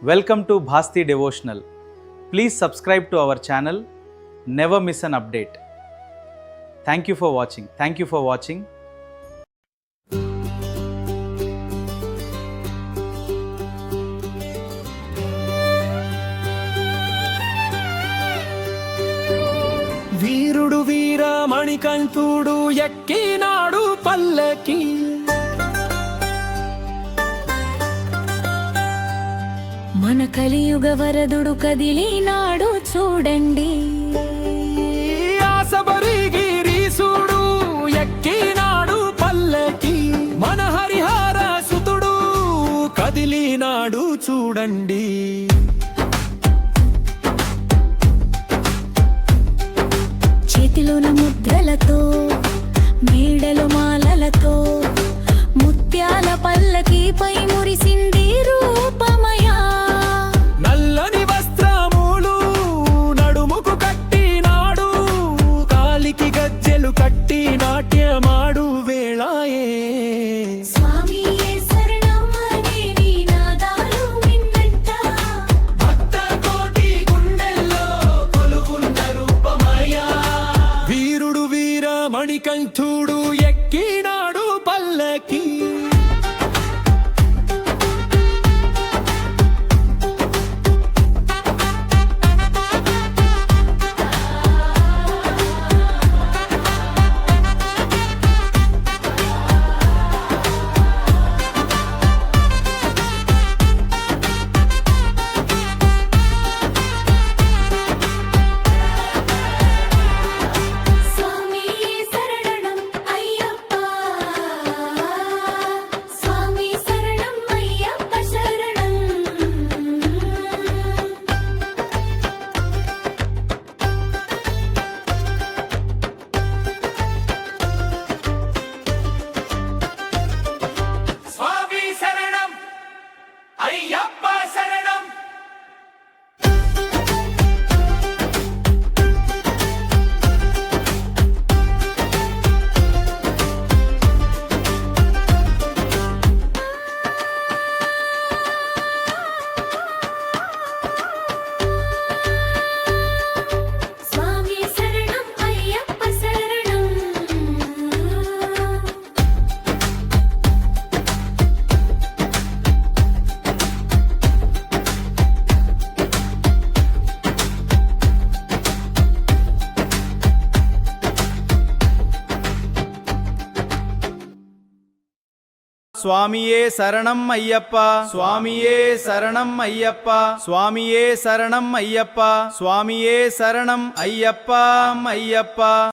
Welcome to Bhasti Devotional. Please subscribe to our channel. Never miss an update. Thank you for watching. Thank you for watching. వీరుడు వీర మణికంఠుడు ఎక్కినాడు పల్లకి, మన కలియుగ వరదుడు కదిలినాడు చూడండి. ఆసబరి గిరీశుడు ఎక్కినాడు పల్లకి, మన హరిహర సుతుడు కదిలినాడు చూడండి. చేతిలోన ముద్రలతో మేడలు మాలలతో ముత్యాల పల్లకిపై మురిసింది రూపమయా. నల్లని వస్త్రములు నడుముకు కట్టినాడు, కాలికి గజ్జెలు కట్టి నాట్యమాడు వేళాయే. స్వామియే శరణం అనే నినాదాలు విన్నంట, భక్త కోటి గుండెల్లో కొలువున్న రూపమయ్యా. వీరుడు వీర మణికంఠుడు ఎక్కినాడు పల్లకి, స్వామియే శరణం అయ్యప్ప, స్వామి శరణం అయ్యప్ప శరణం. స్వామి శరణం అయ్యప్ప శరణం. స్వామి శరణం అయ్యప్ప శరణం. స్వామియే శరణం అయ్యప్ప, స్వామియే శరణం అయ్యప్ప, స్వామియే శరణం అయ్యప్ప, స్వామియే శరణం అయ్యప్ప అయ్యప్ప.